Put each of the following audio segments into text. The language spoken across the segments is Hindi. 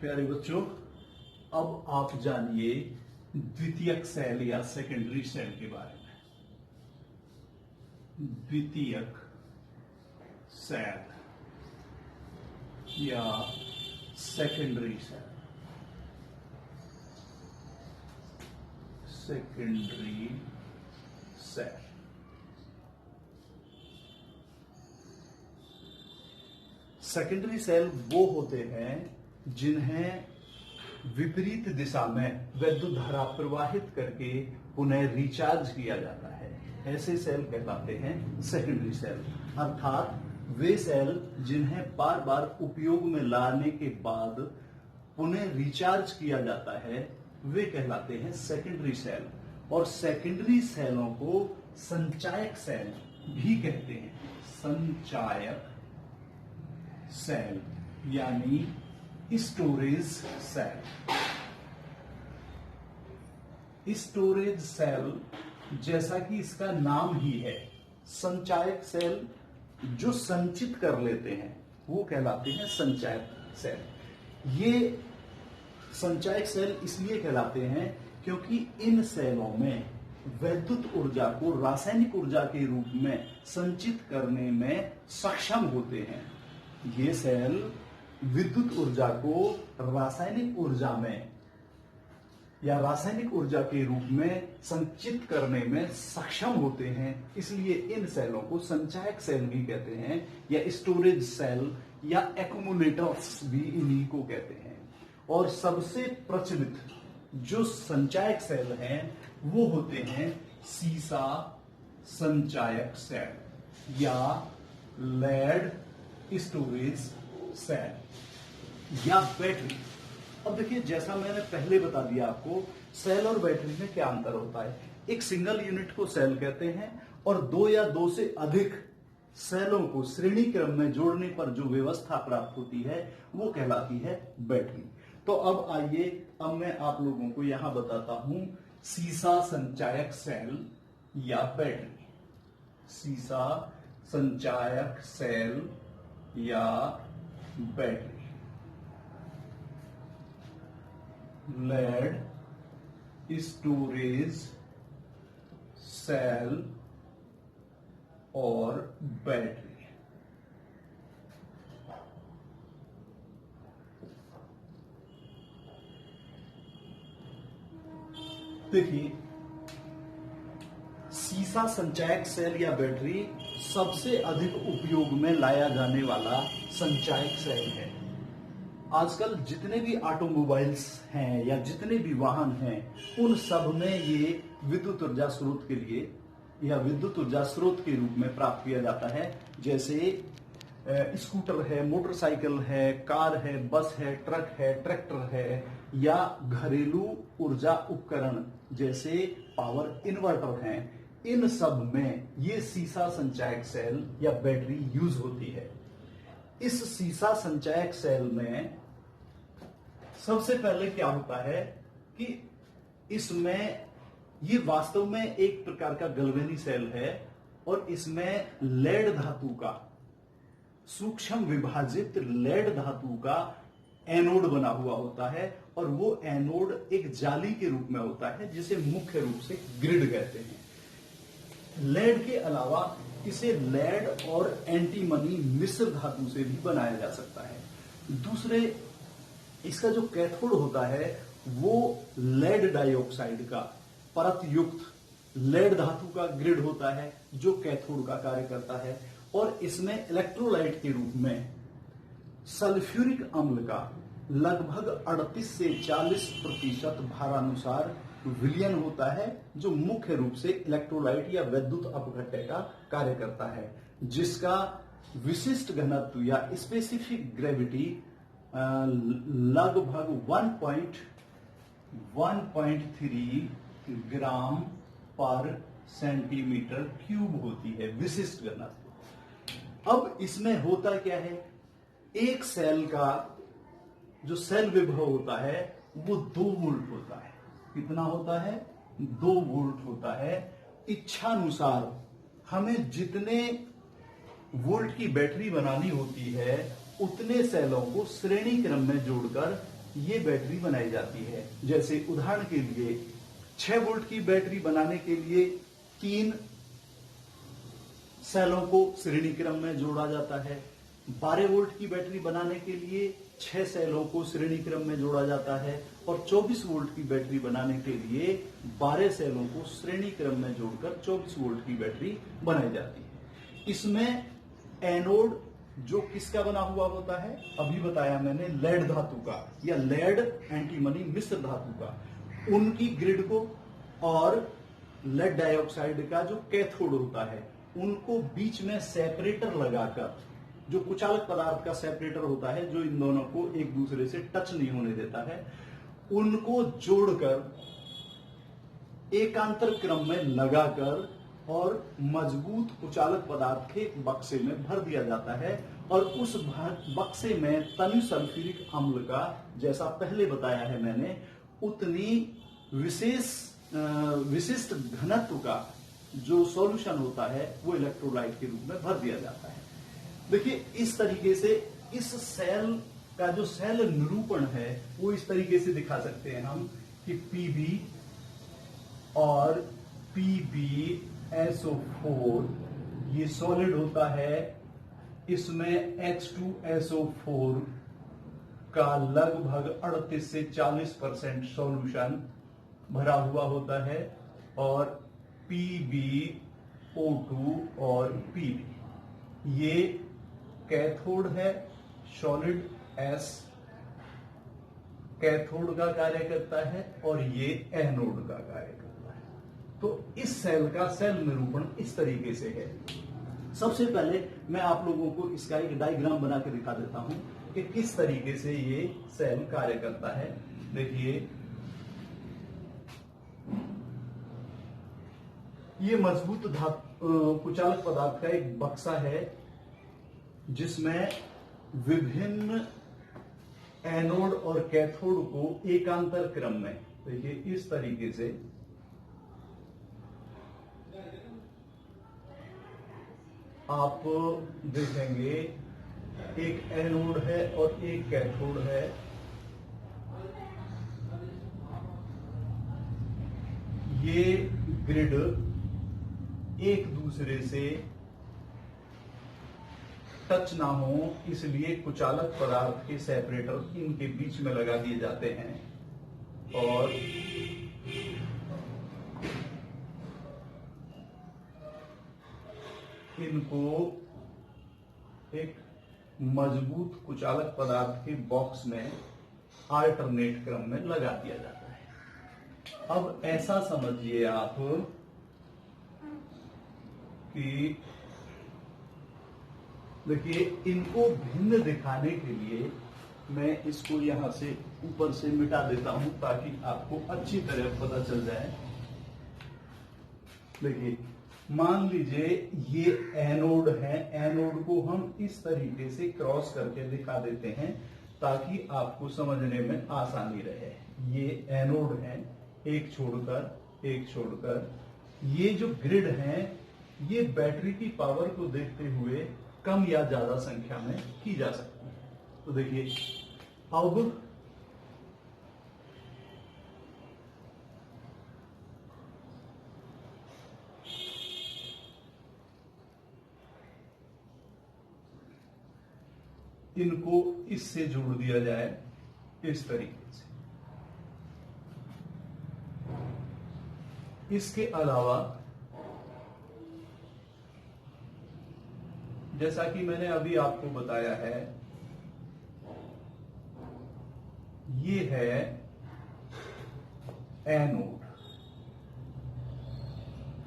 प्यारे बच्चों, अब आप जानिए द्वितीयक सेल या सेकेंडरी सेल के बारे में। द्वितीयक सेल या secondary cell. Secondary cell secondary cell वो होते हैं जिन्हें विपरीत दिशा में विद्युत धारा प्रवाहित करके पुनः रिचार्ज किया जाता है। ऐसे सेल कहलाते हैं सेकेंडरी सेल। अर्थात वे सेल जिन्हें बार बार उपयोग में लाने के बाद पुनः रिचार्ज किया जाता है वे कहलाते हैं सेकेंडरी सेल। और सेकेंडरी सेलों को संचायक सेल भी कहते हैं। संचायक सेल यानी स्टोरेज सेल। स्टोरेज सेल जैसा कि इसका नाम ही है, संचायक सेल जो संचित कर लेते हैं वो कहलाते हैं संचायक सेल। ये संचायक सेल इसलिए कहलाते हैं क्योंकि इन सेलों में वैद्युत ऊर्जा को रासायनिक ऊर्जा के रूप में संचित करने में सक्षम होते हैं। ये सेल विद्युत ऊर्जा को रासायनिक ऊर्जा में या रासायनिक ऊर्जा के रूप में संचित करने में सक्षम होते हैं। इसलिए इन सेलों को संचायक सेल भी कहते हैं या स्टोरेज सेल या एक्यूमुलेटर्स भी इन्हीं को कहते हैं। और सबसे प्रचलित जो संचायक सेल हैं वो होते हैं सीसा संचायक सेल या लेड स्टोरेज सेल या बैटरी। अब देखिए, जैसा मैंने पहले बता दिया आपको, सेल और बैटरी में क्या अंतर होता है। एक सिंगल यूनिट को सेल कहते हैं और दो या दो से अधिक सेलों को श्रेणी क्रम में जोड़ने पर जो व्यवस्था प्राप्त होती है वो कहलाती है बैटरी। तो अब आइए, अब मैं आप लोगों को यहां बताता हूं सीसा संचायक सेल या बैटरी। सीसा संचायक सेल या बैटरी। लेड स्टोरेज सेल और बैटरी। देखिए, सीसा संचायक सेल या बैटरी सबसे अधिक उपयोग में लाया जाने वाला संचायक सेल है। आजकल जितने भी ऑटोमोबाइल्स हैं या जितने भी वाहन हैं उन सब में ये विद्युत ऊर्जा स्रोत के लिए या विद्युत ऊर्जा स्रोत के रूप में प्राप्त किया जाता है। जैसे स्कूटर है, मोटरसाइकिल है, कार है, बस है, ट्रक है, ट्रैक्टर है या घरेलू ऊर्जा उपकरण जैसे पावर इन्वर्टर हैं। इन सब में ये सीसा संचायक सेल या बैटरी यूज होती है। इस सीसा संचायक सेल में सबसे पहले क्या होता है कि इसमें ये वास्तव में एक प्रकार का गैल्वेनी सेल है और इसमें लेड धातु का, सूक्ष्म विभाजित लेड धातु का एनोड बना हुआ होता है और वो एनोड एक जाली के रूप में होता है जिसे मुख्य रूप से ग्रिड कहते हैं। लेड के अलावा इसे लेड और एंटीमनी मिश्र धातु से भी बनाया जा सकता है। दूसरे, इसका जो कैथोड होता है वो लेड डाइऑक्साइड का परत युक्त लेड धातु का ग्रिड होता है जो कैथोड का कार्य करता है। और इसमें इलेक्ट्रोलाइट के रूप में सल्फ्यूरिक अम्ल का लगभग 38 से 40% भारानुसार विलयन होता है जो मुख्य रूप से इलेक्ट्रोलाइट या विद्युत अपघट्य का कार्य करता है, जिसका विशिष्ट घनत्व या स्पेसिफिक ग्रेविटी लगभग 1.3 ग्राम पर सेंटीमीटर क्यूब होती है, विशिष्ट घनत्व। अब इसमें होता क्या है, एक सेल का जो सेल विभव होता है वो 2 वोल्ट होता है। कितना होता है? 2 वोल्ट होता है। इच्छानुसार हमें जितने वोल्ट की बैटरी बनानी होती है उतने सेलों को श्रेणी क्रम में जोड़कर ये बैटरी बनाई जाती है। जैसे उदाहरण के लिए 6 वोल्ट की बैटरी बनाने के लिए 3 सेलों को श्रेणी क्रम में जोड़ा जाता है। 12 वोल्ट की बैटरी बनाने के लिए 6 सेलों को श्रेणी क्रम में जोड़ा जाता है और 24 वोल्ट की बैटरी बनाने के लिए 12 सेलों को श्रेणी क्रम में जोड़कर 24 वोल्ट की बैटरी बनाई जाती है। इसमें एनोड जो किसका बना हुआ होता है, अभी बताया मैंने, लेड धातु का या लेड एंटीमनी मिश्र धातु का, उनकी ग्रिड को, और लेड डाइऑक्साइड का जो कैथोड होता है उनको बीच में सेपरेटर लगाकर, जो कुचालक पदार्थ का सेपरेटर होता है जो इन दोनों को एक दूसरे से टच नहीं होने देता है, उनको जोड़कर एकांतर क्रम में लगाकर और मजबूत कुचालक पदार्थ के एक बक्से में भर दिया जाता है और उस बक्से में तनु सल्फ्यूरिक अम्ल का, जैसा पहले बताया है मैंने, उतनी विशिष्ट घनत्व का जो सॉल्यूशन होता है वो इलेक्ट्रोलाइट के रूप में भर दिया जाता है। देखिए इस तरीके से इस सेल का जो सेल निरूपण है वो इस तरीके से दिखा सकते हैं हम कि Pb और PbSO4 ये सॉलिड होता है, इसमें H2SO4 का लगभग 38 से 40% सॉल्यूशन भरा हुआ होता है और PbO2 और Pb ये कैथोड है, सॉलिड S कैथोड का कार्य करता है और ये एनोड का कार्य करता है। तो इस सेल का सेल निरूपण इस तरीके से है। सबसे पहले मैं आप लोगों को इसका एक डायग्राम बना के दिखा देता हूं कि किस तरीके से ये सेल कार्य करता है। देखिए ये मजबूत कुचालक पदार्थ का एक बक्सा है जिसमें विभिन्न एनोड और कैथोड को एकांतर क्रम में, देखिए इस तरीके से आप देखेंगे, एक एनोड है और एक कैथोड है। ये ग्रिड एक दूसरे से टच ना हो इसलिए कुचालक पदार्थ के सेपरेटर इनके बीच में लगा दिए जाते हैं और इनको एक मजबूत कुचालक पदार्थ के बॉक्स में अल्टरनेट क्रम में लगा दिया जाता है। अब ऐसा समझिए आप कि देखिए इनको भिन्न दिखाने के लिए मैं इसको यहां से ऊपर से मिटा देता हूं ताकि आपको अच्छी तरह पता चल जाए। देखिए मान लीजिए ये एनोड है, एनोड को हम इस तरीके से क्रॉस करके दिखा देते हैं ताकि आपको समझने में आसानी रहे। ये एनोड है, एक छोड़कर ये जो ग्रिड है ये बैटरी की पावर को देखते हुए कम या ज्यादा संख्या में की जा सकती है। तो देखिए अब इनको इससे जोड़ दिया जाए इस तरीके से। इसके अलावा जैसा कि मैंने अभी आपको बताया है, ये है एनोड।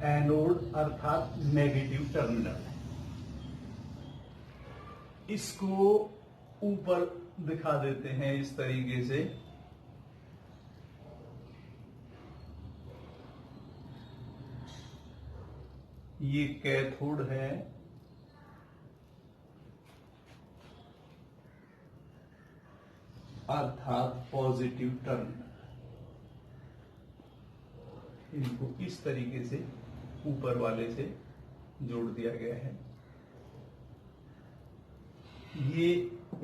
एनोड अर्थात नेगेटिव टर्मिनल है। इसको ऊपर दिखा देते हैं इस तरीके से। ये कैथोड है, अर्थात पॉजिटिव टर्मिनल। इनको इस तरीके से ऊपर वाले से जोड़ दिया गया है। ये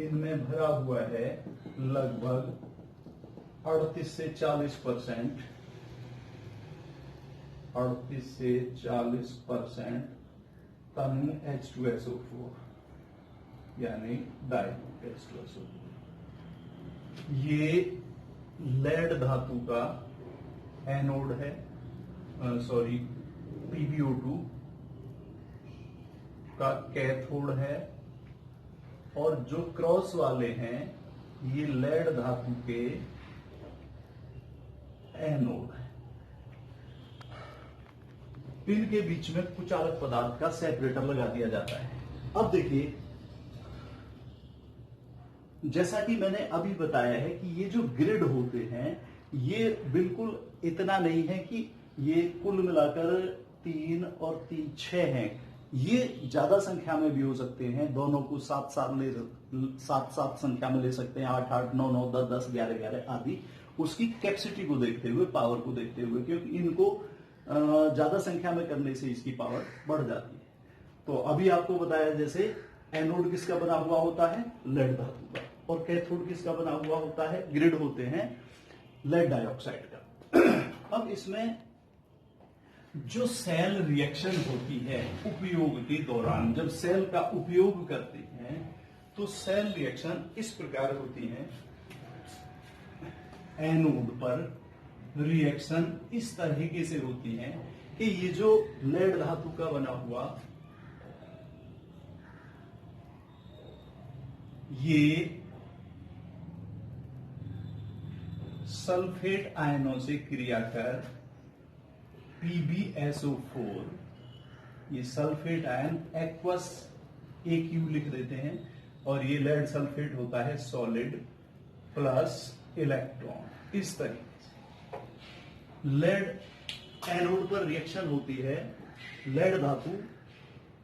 इनमें भरा हुआ है लगभग 38 से 40%, 38 से 40% तनु H2SO4 यानी डाई H2SO4। ये लेड धातु का एनोड है, सॉरी PbO2 का कैथोड है, और जो क्रॉस वाले हैं ये लेड धातु के एनोड है। पिन के बीच में कुछ अलग पदार्थ का सेपरेटर लगा दिया जाता है। अब देखिए, जैसा कि मैंने अभी बताया है कि ये जो ग्रिड होते हैं ये बिल्कुल इतना नहीं है कि ये कुल मिलाकर 3 और 3 6 हैं। ये ज्यादा संख्या में भी हो सकते हैं, दोनों को साथ साथ संख्या में ले सकते हैं, 8 8 9 9 10 10 11 11 आदि, उसकी कैपेसिटी को देखते हुए, पावर को देखते हुए, क्योंकि इनको ज्यादा संख्या में करने से इसकी पावर बढ़ जाती है। तो अभी आपको बताया जैसे एनोड किसका बना हुआ होता है, लेड धातु का, और कैथोड किसका बना हुआ होता है, ग्रिड होते हैं लेड डाइऑक्साइड का। अब इसमें जो सेल रिएक्शन होती है उपयोग के दौरान, जब सेल का उपयोग करते हैं तो सेल रिएक्शन इस प्रकार होती है। एनोड पर रिएक्शन इस तरीके से होती है कि ये जो लेड धातु का बना हुआ ये सल्फेट आयनों से क्रिया कर PbSO4, ये सल्फेट आयन एक्वस AQ लिख देते हैं, और ये लेड सल्फेट होता है सॉलिड प्लस इलेक्ट्रॉन। इस तरीके से लेड एनोड पर रिएक्शन होती है, लेड धातु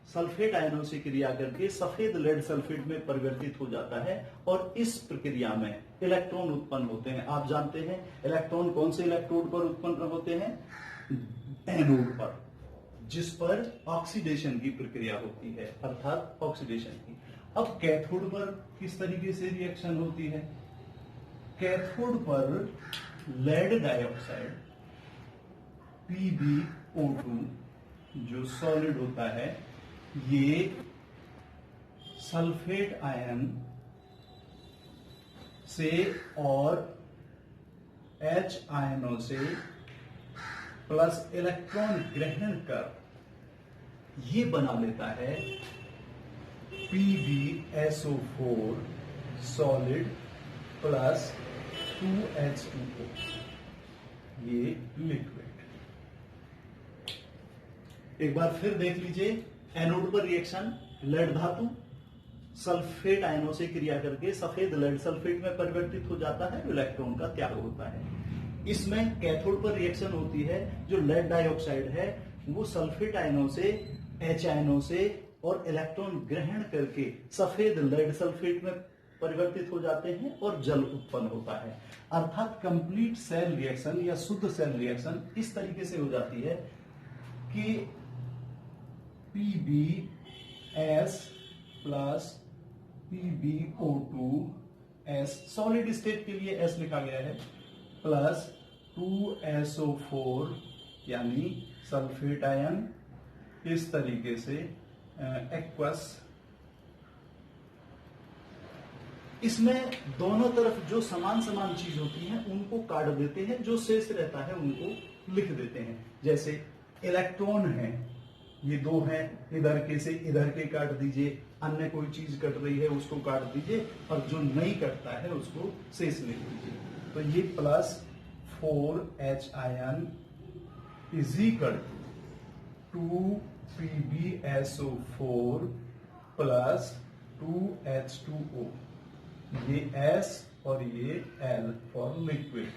सल्फेट आयनों से क्रिया करके सफेद लेड सल्फेट में परिवर्तित हो जाता है, और इस प्रक्रिया में इलेक्ट्रॉन उत्पन्न होते हैं। आप जानते हैं इलेक्ट्रॉन कौन से इलेक्ट्रोड पर उत्पन्न होते हैं, एनोड पर, जिस पर ऑक्सीडेशन की प्रक्रिया होती है, अर्थात ऑक्सीडेशन की। अब कैथोड पर किस तरीके से रिएक्शन होती है, कैथोड पर लेड डाइऑक्साइड PbO2 जो सॉलिड होता है ये सल्फेट आयन से और H आयनों से प्लस इलेक्ट्रॉन ग्रहण कर ये बना लेता है PbSO4 सॉलिड प्लस 2H2O, ये लिक्विड। एक बार फिर देख लीजिए, एनोड पर रिएक्शन, लेड धातु सल्फेट आयनों से क्रिया करके सफेद लेड सल्फेट में परिवर्तित हो जाता है, इलेक्ट्रॉन का त्याग होता है। इसमें कैथोड पर रिएक्शन होती है, जो लेड डाइऑक्साइड है वो सल्फेट आयनों से H आयनों से और इलेक्ट्रॉन ग्रहण करके सफेद लेड सल्फेट में परिवर्तित हो जाते हैं और जल उत्पन्न होता है। अर्थात कंप्लीट सेल रिएक्शन या शुद्ध सेल रिएक्शन इस तरीके से हो जाती है कि PbS plus PbO2 S, solid state के लिए S लिखा गया है, प्लस 2SO4 यानी सल्फेट आयन, इस तरीके से एक्वस। इसमें दोनों तरफ जो समान समान चीज होती है उनको काट देते हैं, जो शेष रहता है उनको लिख देते हैं। जैसे इलेक्ट्रॉन है, ये दो हैं, इधर के से इधर के काट दीजिए, अन्य कोई चीज कट रही है उसको काट दीजिए, और जो नहीं कटता है उसको शेष लिख दीजिए। तो ये plus 4H ion is equal to 2PbSO4 plus 2H2O, ये S और ये L फॉर लिक्विड,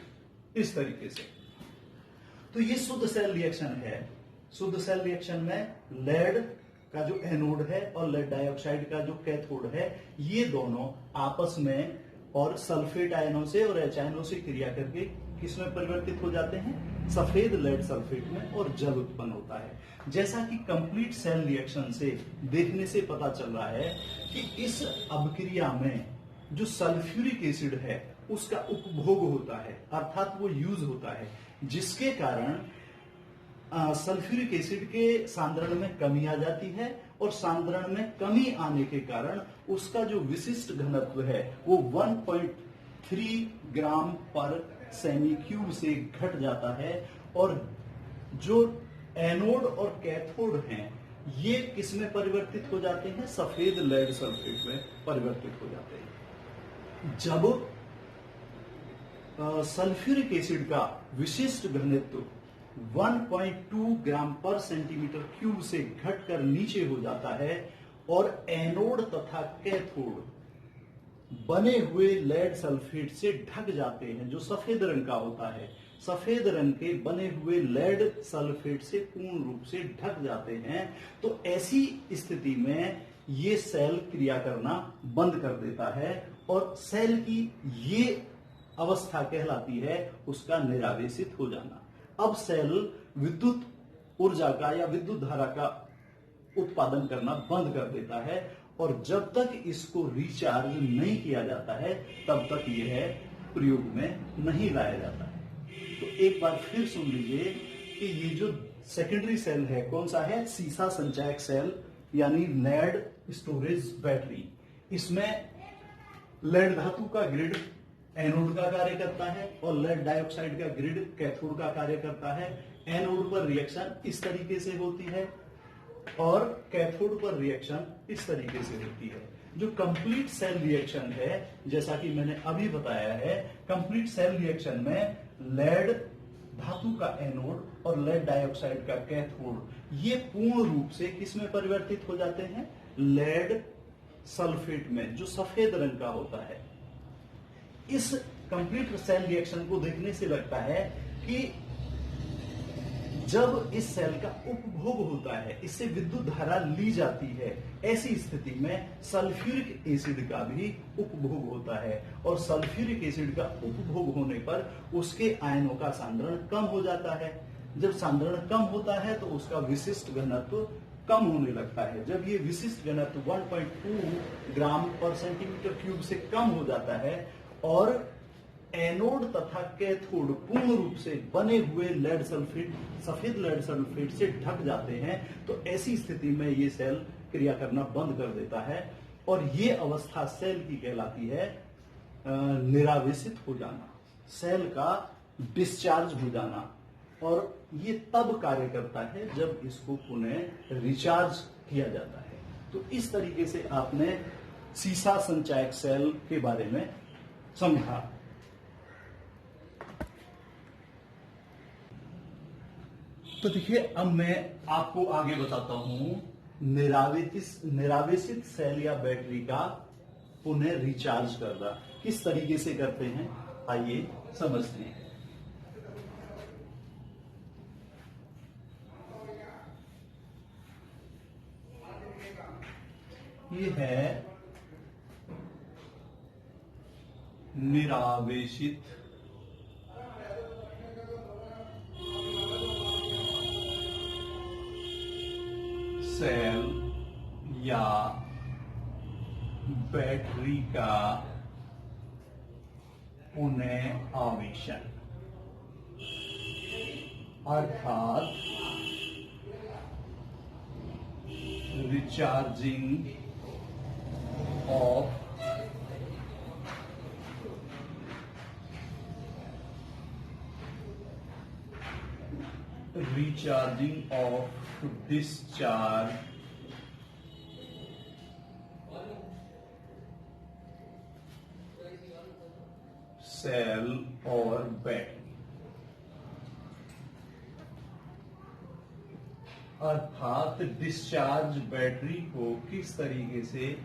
इस तरीके से। तो ये शुद्ध सेल रिएक्शन है। शुद्ध सेल रिएक्शन में लेड का जो एनोड है और लेड डाइऑक्साइड का जो कैथोड है, ये दोनों आपस में और सल्फेट आयनों से और H आयनों से क्रिया करके किसमें परिवर्तित हो जाते हैं, सफेद लेड सल्फेट में, और जल उत्पन्न होता है। जैसा कि कंप्लीट सेल रिएक्शन से देखने से पता चल रहा है कि इस अभिक्रिया में जो सल्फ्यूरिक एसिड है उसका उपभोग होता है, अर्थात वो यूज होता है, जिसके कारण सल्फ्यूरिक एसिड के सांद्रण में कमी आ जाती है और सांद्रण में कमी आने के कारण उसका जो विशिष्ट घनत्व है वो 1.3 ग्राम पर सेमी क्यूब से घट जाता है। और जो एनोड और कैथोड हैं ये किसमें परिवर्तित हो जाते हैं? सफेद लेड सल्फेट में परिवर्तित हो जाते हैं। जब सल्फ्यूरिक एसिड का विशिष्ट घनत्व 1.2 ग्राम पर सेंटीमीटर क्यूब से घटकर नीचे हो जाता है और एनोड तथा कैथोड बने हुए लेड सल्फेट से ढक जाते हैं, जो सफेद रंग का होता है, सफेद रंग के बने हुए लेड सल्फेट से पूर्ण रूप से ढक जाते हैं, तो ऐसी स्थिति में ये सेल क्रिया करना बंद कर देता है और सेल की ये अवस्था कहलाती है उसका निरावेशित हो जाना। अब सेल विद्युत ऊर्जा का या विद्युत धारा का उत्पादन करना बंद कर देता है और जब तक इसको रिचार्ज नहीं किया जाता है तब तक यह प्रयोग में नहीं लाया जाता है। तो एक बार फिर सुन लीजिए कि ये जो सेकेंडरी सेल है कौन सा है? सीसा संचायक सेल यानी लेड स्टोरेज बैटरी। इसमें लेड धातु का ग्रिड एनोड का कार्य करता है और लेड डाइऑक्साइड का ग्रिड कैथोड का कार्य करता है। एनोड पर रिएक्शन इस तरीके से होती है और कैथोड पर रिएक्शन इस तरीके से होती है। जो कंप्लीट सेल रिएक्शन है, जैसा कि मैंने अभी बताया है, कंप्लीट सेल रिएक्शन में लेड धातु का एनोड और लेड डाइऑक्साइड का कैथोड ये पूर्ण रूप से किसमें परिवर्तित हो जाते हैं? लेड सल्फेट में, जो सफेद रंग का होता है। इस कंप्लीट सेल रिएक्शन को देखने से लगता है कि जब इस सेल का उपभोग होता है, इससे विद्युत धारा ली जाती है, ऐसी स्थिति में सल्फ्यूरिक एसिड का भी उपभोग होता है और सल्फ्यूरिक एसिड का उपभोग होने पर उसके आयनों का सांद्रण कम हो जाता है। जब सांद्रण कम होता है तो उसका विशिष्ट घनत्व कम होने लगता है। जब ये विशिष्ट घनत्व 1.2 ग्राम पर सेंटीमीटर क्यूब से कम हो जाता है और एनोड तथा कैथोड पूर्ण रूप से बने हुए लेड सल्फेट, सफेद लेड सल्फेट से ढक जाते हैं, तो ऐसी स्थिति में ये सेल क्रिया करना बंद कर देता है और ये अवस्था सेल की कहलाती है निरावेशित हो जाना, सेल का डिस्चार्ज हो जाना। और ये तब कार्य करता है जब इसको पुनः रिचार्ज किया जाता है। तो इस तरीके से आपने सीसा संचायक सेल के बारे में समझा। तो देखिए अब मैं आपको आगे बताता हूं निरावेशित सेल या बैटरी का पुनः रिचार्ज करना किस तरीके से करते हैं, आइए समझते हैं। ये है निरावेशित सेल या बैटरी का पुनः आवेशन, अर्थात रिचार्जिंग ऑफ discharge सेल और बैटरी, अर्थात डिस्चार्ज बैटरी को किस तरीके से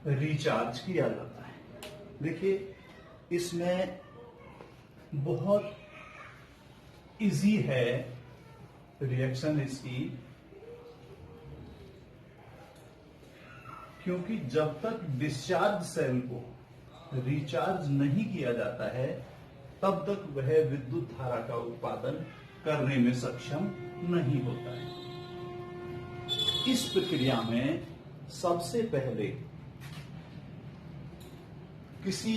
रिचार्ज किया जाता है। देखिए इसमें बहुत इजी है रिएक्शन इसकी, क्योंकि जब तक डिस्चार्ज सेल को रिचार्ज नहीं किया जाता है तब तक वह विद्युत धारा का उत्पादन करने में सक्षम नहीं होता है। इस प्रक्रिया में सबसे पहले किसी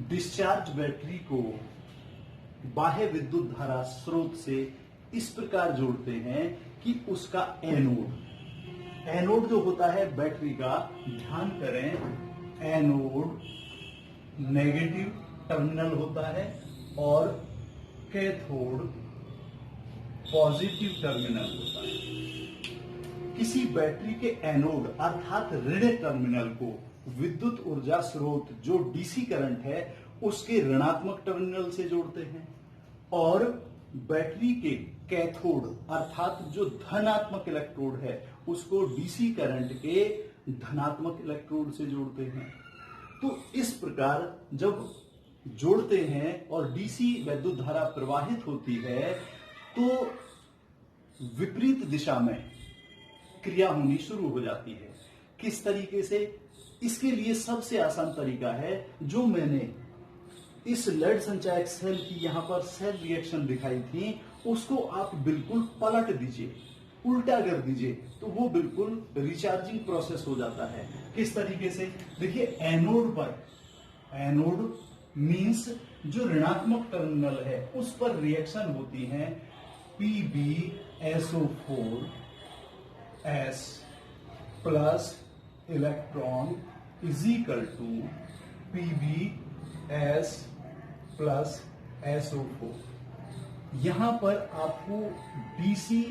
डिस्चार्ज बैटरी को बाह्य विद्युत धारा स्रोत से इस प्रकार जोड़ते हैं कि उसका एनोड जो होता है बैटरी का, ध्यान करें, एनोड नेगेटिव टर्मिनल होता है और कैथोड पॉजिटिव टर्मिनल होता है। किसी बैटरी के एनोड अर्थात ऋण टर्मिनल को विद्युत ऊर्जा स्रोत जो डीसी करंट है उसके ऋणात्मक टर्मिनल से जोड़ते हैं और बैटरी के कैथोड अर्थात जो धनात्मक इलेक्ट्रोड है उसको डीसी करंट के धनात्मक इलेक्ट्रोड से जोड़ते हैं। तो इस प्रकार जब जोड़ते हैं और डीसी विद्युत धारा प्रवाहित होती है तो विपरीत दिशा में क्रिया होनी शुरू हो जाती है। किस तरीके से? इसके लिए सबसे आसान तरीका है जो मैंने इस लेड संचायक सेल की यहां पर सेल रिएक्शन दिखाई थी, उसको आप बिल्कुल पलट दीजिए, उल्टा कर दीजिए, तो वो बिल्कुल रिचार्जिंग प्रोसेस हो जाता है। किस तरीके से? देखिए, एनोड मींस जो ऋणात्मक टर्मिनल है उस पर रिएक्शन होती है PbSO4 S plus electron is equal to PbS plus SO4। यहां पर आपको डीसी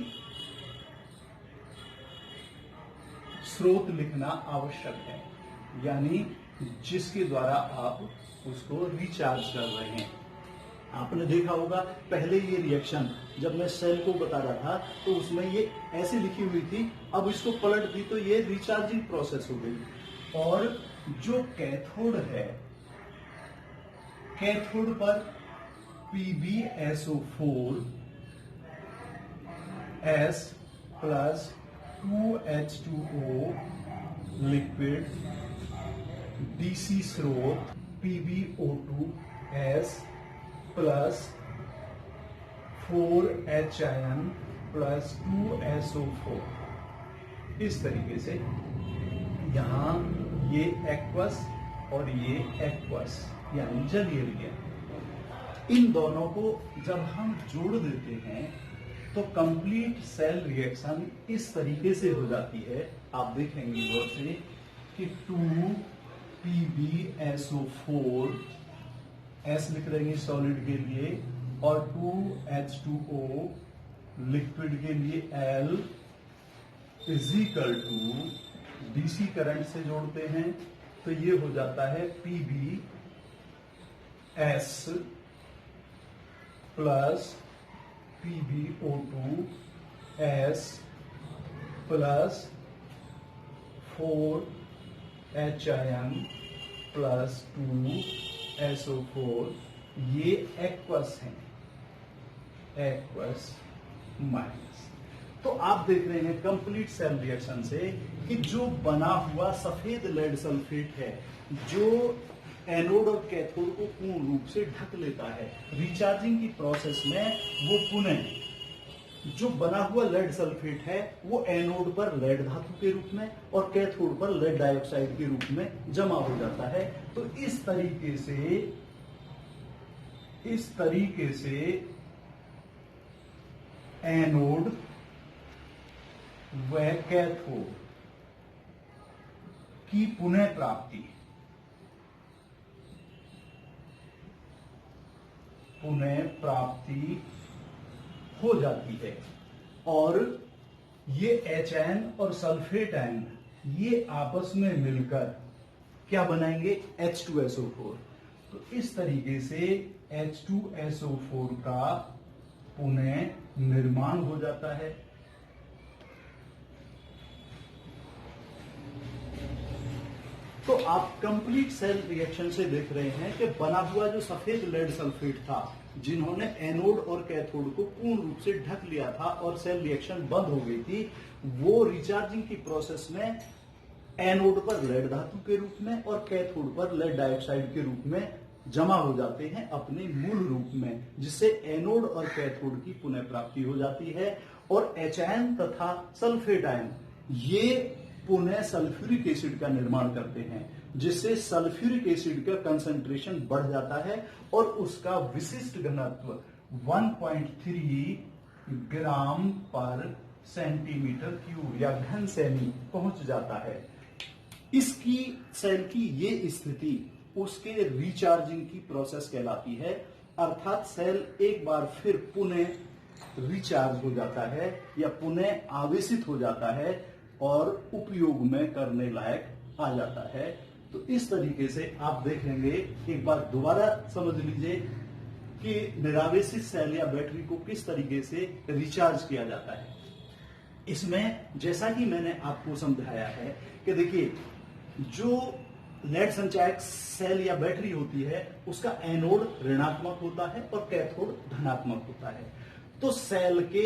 स्रोत लिखना आवश्यक है, यानी जिसके द्वारा आप उसको रिचार्ज कर रहे हैं। आपने देखा होगा पहले ये रिएक्शन जब मैं सेल को बता रहा था तो उसमें ये ऐसे लिखी हुई थी, अब इसको पलट दी तो ये रिचार्जिंग प्रोसेस हो गई। और जो कैथोड है, कैथोड पर PbSO4 S plus 2H2O liquid DC स्रोत PbO2 S plus 4H plus 2SO4। इस तरीके से यहां ये एक्वस और ये एक्वस यानी जलीय रिएक्शन, इन दोनों को जब हम जोड़ देते हैं तो कंप्लीट सेल रिएक्शन इस तरीके से हो जाती है। आप देखेंगे गौर से कि 2PbSO4 S लिख देंगे सॉलिड के लिए और 2H2O लिक्विड के लिए L is equal to DC current से जोड़ते हैं तो ये हो जाता है PbS plus PbO2 S plus 4H plus 2SO4। ये एक्वस है, एक्वस माइनस। तो आप देख रहे हैं कंप्लीट सेल रिएक्शन से कि जो बना हुआ सफेद लेड सल्फेट है जो एनोड और कैथोड को पूर्ण रूप से ढक लेता है, रिचार्जिंग की प्रोसेस में वो पुनः जो बना हुआ लेड सल्फेट है वो एनोड पर लेड धातु के रूप में और कैथोड पर लेड डाइऑक्साइड के रूप में जमा हो जाता है। तो इस तरीके से एनोड व कैथोड की पुनः प्राप्ति हो जाती है और ये HN और सल्फेट आयन ये आपस में मिलकर क्या बनाएंगे? H2SO4। तो इस तरीके से H2SO4 का पुनः निर्माण हो जाता है। तो आप कंप्लीट सेल रिएक्शन से देख रहे हैं कि बना हुआ जो सफेद लेड सल्फेट था जिन्होंने एनोड और कैथोड को पूर्ण रूप से ढक लिया था और सेल रिएक्शन बंद हो गई थी, वो रिचार्जिंग की प्रोसेस में एनोड पर लेड धातु के रूप में और कैथोड पर लेड डाइऑक्साइड के रूप में जमा हो जाते हैं अपने मूल रूप में, जिससे एनोड और कैथोड की पुनः प्राप्ति हो जाती है और HN तथा सल्फेट आयन ये पुनः सल्फ्यूरिक एसिड का निर्माण करते हैं। जिससे सल्फ्यूरिक एसिड का कंसंट्रेशन बढ़ जाता है और उसका विशिष्ट घनत्व 1.3 ग्राम पर सेंटीमीटर क्यूब या घन सेमी पहुंच जाता है। इसकी सेल की ये स्थिति उसके रिचार्जिंग की प्रोसेस कहलाती है, अर्थात सेल एक बार फिर पुनः रिचार्ज हो जाता है या पुनः आवेशित हो जाता है और उपयोग में करने लायक आ जाता है। तो इस तरीके से आप देखेंगे, एक बार दोबारा समझ लीजिए कि निरावेशित सेल या बैटरी को किस तरीके से रिचार्ज किया जाता है। इसमें जैसा कि मैंने आपको समझाया है कि देखिए, जो लेड संचायक सेल या बैटरी होती है उसका एनोड ऋणात्मक होता है और कैथोड धनात्मक होता है। तो सेल के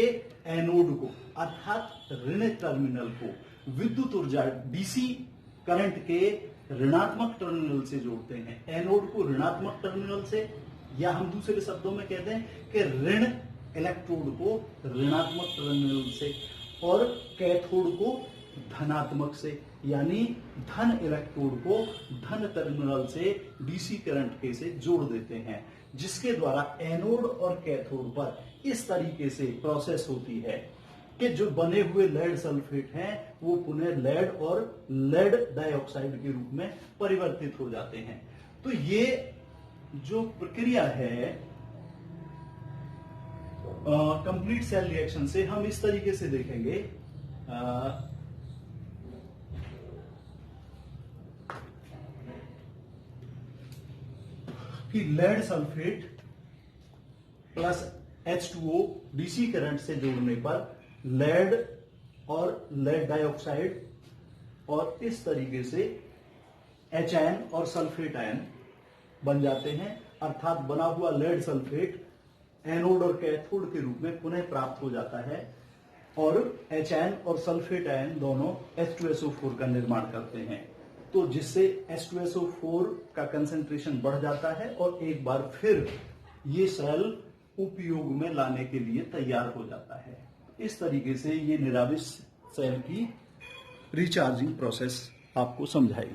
एनोड को अर्थात ऋण टर्मिनल को विद्युत ऊर्जा डीसी करंट के ऋणात्मक टर्मिनल से जोड़ते हैं। एनोड को ऋणात्मक टर्मिनल से, या हम दूसरे शब्दों में कहते हैं कि ऋण इलेक्ट्रोड को ऋणात्मक टर्मिनल से और कैथोड को धनात्मक से, यानी धन इलेक्ट्रोड को धन टर्मिनल से डीसी करंट के से जोड़ देते हैं, जिसके द्वारा एनोड और कैथोड पर इस तरीके से प्रोसेस होती है कि जो बने हुए लेड सल्फेट हैं वो पुनः लेड और लेड डाइऑक्साइड के रूप में परिवर्तित हो जाते हैं। तो ये जो प्रक्रिया है कंप्लीट सेल रिएक्शन से हम इस तरीके से देखेंगे कि lead sulphate plus H2O DC current से जोड़ने पर लेड और लेड डाइऑक्साइड और इस तरीके से HN और सल्फेट आयन बन जाते हैं, अर्थात बना हुआ लेड सल्फेट एनोड और कैथोड के रूप में पुनः प्राप्त हो जाता है और HN और सल्फेट आयन दोनों H2SO4 का निर्माण करते हैं। तो जिससे H2SO4 का कंसंट्रेशन बढ़ जाता है और एक बार फिर ये सेल उपयोग में लाने के लिए तैयार हो जाता है। इस तरीके से ये निरावेश सेल की रिचार्जिंग प्रोसेस आपको समझाई।